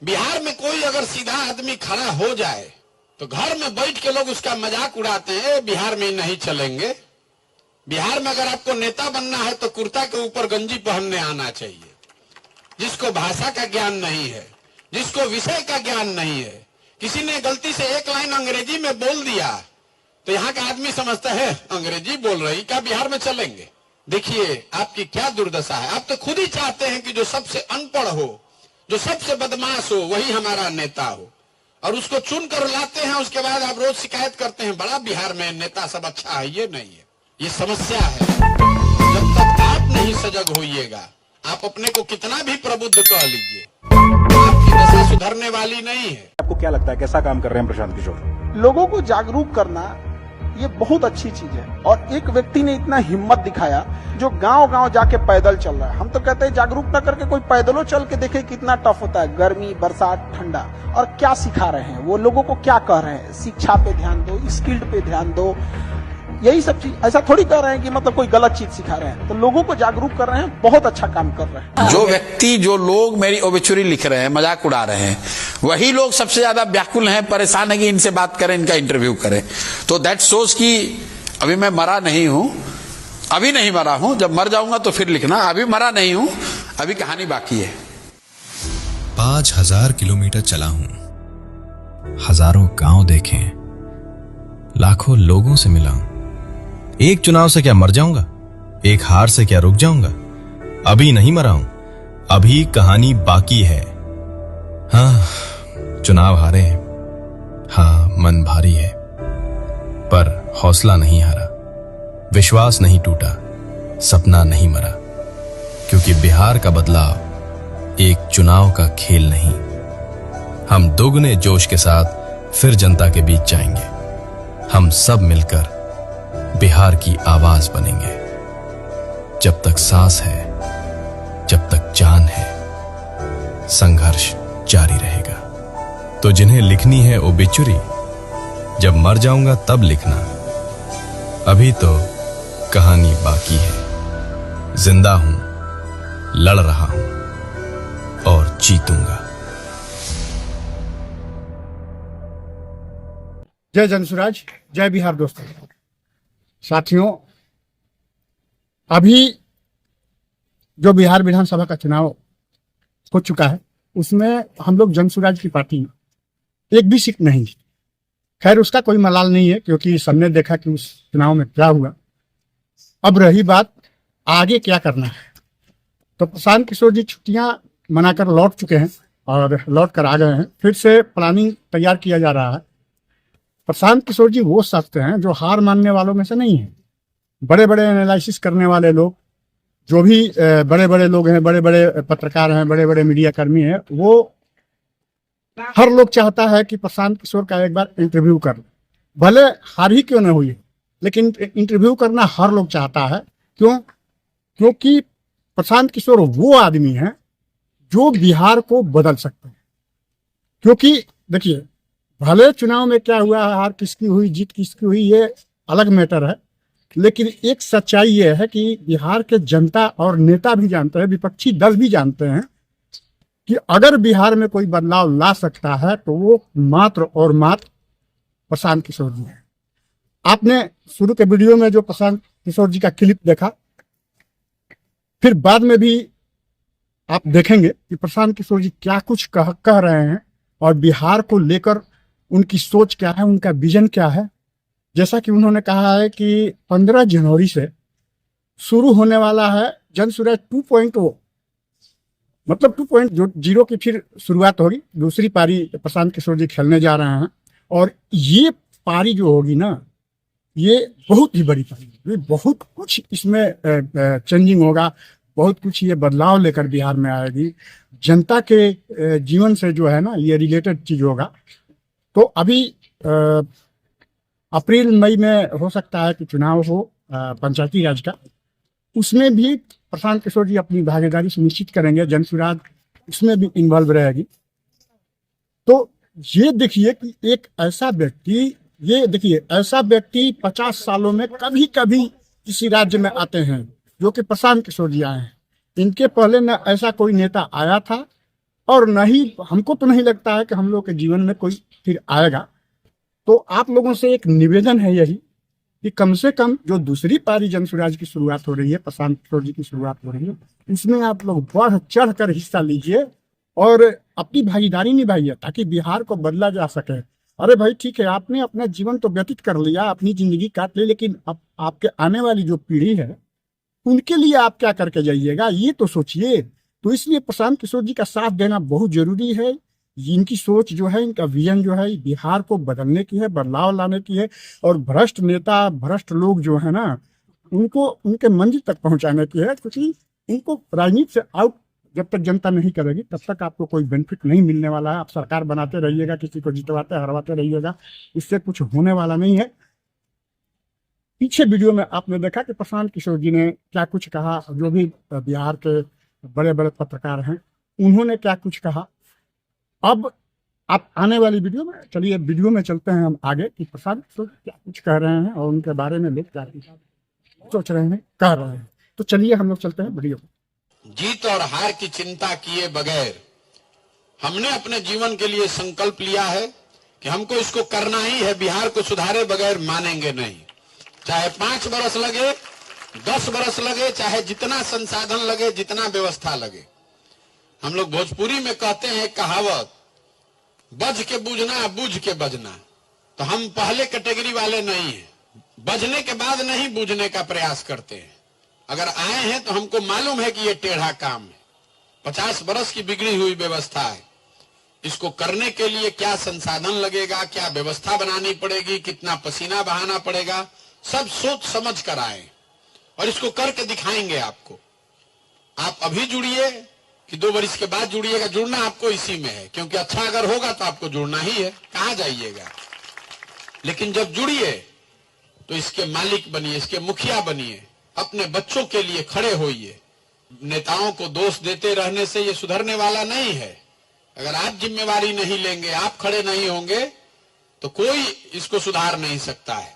बिहार में कोई अगर सीधा आदमी खड़ा हो जाए तो घर में बैठ के लोग उसका मजाक उड़ाते हैं, बिहार में नहीं चलेंगे। बिहार में अगर आपको नेता बनना है तो कुर्ता के ऊपर गंजी पहनने आना चाहिए। जिसको भाषा का ज्ञान नहीं है, जिसको विषय का ज्ञान नहीं है, किसी ने गलती से एक लाइन अंग्रेजी में बोल दिया तो यहाँ का आदमी समझता है अंग्रेजी बोल रही, क्या बिहार में चलेंगे? देखिए आपकी क्या दुर्दशा है। आप तो खुद ही चाहते हैं कि जो सबसे अनपढ़ हो, जो सबसे बदमाश हो, वही हमारा नेता हो, और उसको चुन कर लाते हैं। उसके बाद आप रोज शिकायत करते हैं बड़ा बिहार में नेता सब अच्छा है। ये नहीं है, ये समस्या है। जब तक आप नहीं सजग होइएगा, आप अपने को कितना भी प्रबुद्ध कह लीजिए, आपकी दशा सुधरने वाली नहीं है। आपको क्या लगता है कैसा काम कर रहे हैं प्रशांत किशोर? लोगों को जागरूक करना ये बहुत अच्छी चीज है। और एक व्यक्ति ने इतना हिम्मत दिखाया जो गांव-गांव जाके पैदल चल रहा है। हम तो कहते हैं जागरूक ना करके कोई पैदलों चल के देखे कितना टफ होता है, गर्मी, बरसात, ठंडा। और क्या सिखा रहे हैं वो, लोगों को क्या कह रहे हैं, शिक्षा पे ध्यान दो, स्किल्ड पे ध्यान दो, यही सब चीज। ऐसा थोड़ी कर रहे हैं कि मतलब कोई गलत चीज सिखा रहे हैं। तो लोगों को जागरूक कर रहे हैं, बहुत अच्छा काम कर रहे हैं। जो व्यक्ति, जो लोग मेरी ओबिचुरी लिख रहे हैं, मजाक उड़ा रहे हैं, वही लोग सबसे ज्यादा व्याकुल हैं, परेशान है कि इनसे बात करें, इनका इंटरव्यू करें। तो दैट शोज कि अभी मैं मरा नहीं हूं, अभी नहीं मरा हूं। जब मर जाऊंगा तो फिर लिखना, अभी मरा नहीं हूं, अभी कहानी बाकी है। 5000 किलोमीटर चला हूं, हजारों गांव देखे, लाखों लोगों से मिला हूं। एक चुनाव से क्या मर जाऊंगा, एक हार से क्या रुक जाऊंगा? अभी नहीं मरा हूं, अभी कहानी बाकी है। हाँ, चुनाव हारे हैं, हाँ मन भारी है, पर हौसला नहीं हारा, विश्वास नहीं टूटा, सपना नहीं मरा। क्योंकि बिहार का बदलाव एक चुनाव का खेल नहीं। हम दोगुने जोश के साथ फिर जनता के बीच जाएंगे। हम सब मिलकर बिहार की आवाज बनेंगे। जब तक सांस है, जब तक जान है, संघर्ष जारी रहेगा। तो जिन्हें लिखनी है ओबिचुरी, जब मर जाऊंगा तब लिखना, अभी तो कहानी बाकी है। जिंदा हूं, लड़ रहा हूं और जीतूंगा। जय जनसुराज, जय बिहार। दोस्तों साथियों, अभी जो बिहार विधानसभा का चुनाव हो चुका है उसमें हम लोग जनसुराज की पार्टी एक भी सीट नहीं जीती। खैर उसका कोई मलाल नहीं है, क्योंकि सबने देखा कि उस चुनाव में क्या हुआ। अब रही बात आगे क्या करना है, तो प्रशांत किशोर जी छुट्टियां मनाकर लौट चुके हैं और लौट कर आ गए हैं। फिर से प्लानिंग तैयार किया जा रहा है। प्रशांत किशोर जी वो शख्स हैं जो हार मानने वालों में से नहीं है। बड़े बड़े एनालिसिस करने वाले लोग, जो भी बड़े बड़े लोग हैं, बड़े बड़े पत्रकार हैं, बड़े बड़े मीडिया कर्मी हैं, वो हर लोग चाहता है कि प्रशांत किशोर का एक बार इंटरव्यू कर, भले हार ही क्यों न हुई, लेकिन इंटरव्यू करना हर लोग चाहता है। क्यों? क्योंकि प्रशांत किशोर वो आदमी है जो बिहार को बदल सकते हैं। क्योंकि देखिए, भले चुनाव में क्या हुआ, हार किसकी हुई, जीत किसकी हुई, ये अलग मैटर है, लेकिन एक सच्चाई ये है कि बिहार के जनता और नेता भी जानते हैं, विपक्षी दल भी जानते हैं कि अगर बिहार में कोई बदलाव ला सकता है तो वो मात्र और मात्र प्रशांत किशोर जी है। आपने शुरू के वीडियो में जो प्रशांत किशोर जी का क्लिप देखा, फिर बाद में भी आप देखेंगे कि प्रशांत किशोर जी क्या कुछ कह रहे हैं और बिहार को लेकर उनकी सोच क्या है, उनका विजन क्या है। जैसा कि उन्होंने कहा है कि 15 जनवरी से शुरू होने वाला है जनसुराज 2.0, मतलब 2.0 की फिर शुरुआत होगी। दूसरी पारी प्रशांत किशोर जी खेलने जा रहे हैं और ये पारी जो होगी ना, ये बहुत ही बड़ी पारी होगी। बहुत कुछ इसमें चेंजिंग होगा, बहुत कुछ ये बदलाव लेकर बिहार में आएगी। जनता के जीवन से जो है ना, ये रिलेटेड चीज होगा। तो अभी अप्रैल मई में हो सकता है कि चुनाव हो पंचायती राज का, उसमें भी प्रशांत किशोर जी अपनी भागीदारी सुनिश्चित करेंगे। जनसुराज उसमें भी इन्वॉल्व रहेगी। तो ये देखिए कि एक ऐसा व्यक्ति, ये देखिए ऐसा व्यक्ति 50 सालों में कभी कभी किसी राज्य में आते हैं, जो कि प्रशांत किशोर जी आए हैं। इनके पहले न ऐसा कोई नेता आया था और न ही हमको तो नहीं लगता है कि हम लोग के जीवन में कोई फिर आएगा। तो आप लोगों से एक निवेदन है यही कि कम से कम जो दूसरी पारी जन स्वराज की शुरुआत हो रही है, प्रशांत किशोर जी की शुरुआत हो रही है, इसमें आप लोग बढ़ चढ़ कर हिस्सा लीजिए और अपनी भागीदारी निभाइए ताकि बिहार को बदला जा सके। अरे भाई ठीक है, आपने अपना जीवन तो व्यतीत कर लिया, अपनी जिंदगी काट ली, लेकिन अब आपके आने वाली जो पीढ़ी है उनके लिए आप क्या करके जाइएगा, ये तो सोचिए। तो इसलिए प्रशांत किशोर जी का साथ देना बहुत जरूरी है। इनकी सोच जो है, इनका विजन जो है, बिहार को बदलने की है, बदलाव लाने की है, और भ्रष्ट नेता, भ्रष्ट लोग जो है ना, उनको उनके मंजिल तक पहुंचाने की है। क्योंकि इनको राजनीति से आउट जब तक जनता नहीं करेगी तब तक आपको कोई बेनिफिट नहीं मिलने वाला है। आप सरकार बनाते रहिएगा, किसी को जितवाते हरवाते रहिएगा, इससे कुछ होने वाला नहीं है। पीछे वीडियो में आपने देखा कि प्रशांत किशोर जी ने क्या कुछ कहा, जो भी बिहार के बड़े बड़े पत्रकार हैं उन्होंने क्या कुछ कहा। अब आप आने वाली वीडियो में, चलिए वीडियो में चलते हैं हम आगे कि प्रशांत किशोर क्या कुछ कह रहे हैं और उनके बारे में लोग क्या सोच रहे हैं, कह रहे हैं। तो चलिए हम लोग चलते हैं वीडियो। जीत और हार की चिंता किए बगैर हमने अपने जीवन के लिए संकल्प लिया है कि हमको इसको करना ही है। बिहार को सुधारे बगैर मानेंगे नहीं, चाहे 5 बरस लगे, 10 बरस लगे, चाहे जितना संसाधन लगे, जितना व्यवस्था लगे। हम लोग भोजपुरी में कहते हैं कहावत, बज के बूझना बूझ के बजना। तो हम पहले कैटेगरी वाले नहीं हैं, बजने के बाद नहीं बूझने का प्रयास करते हैं। अगर आए हैं तो हमको मालूम है कि ये टेढ़ा काम है, 50 बरस की बिगड़ी हुई व्यवस्था है। इसको करने के लिए क्या संसाधन लगेगा, क्या व्यवस्था बनानी पड़ेगी, कितना पसीना बहाना पड़ेगा, सब सोच समझ कर आए और इसको करके दिखाएंगे आपको। आप अभी जुड़िए कि 2 वर्ष के बाद जुड़िएगा, जुड़ना आपको इसी में है, क्योंकि अच्छा अगर होगा तो आपको जुड़ना ही है, कहां जाइएगा। लेकिन जब जुड़िए तो इसके मालिक बनिए, इसके मुखिया बनिए, अपने बच्चों के लिए खड़े होइए। नेताओं को दोष देते रहने से ये सुधरने वाला नहीं है। अगर आप जिम्मेवारी नहीं लेंगे, आप खड़े नहीं होंगे तो कोई इसको सुधार नहीं सकता है।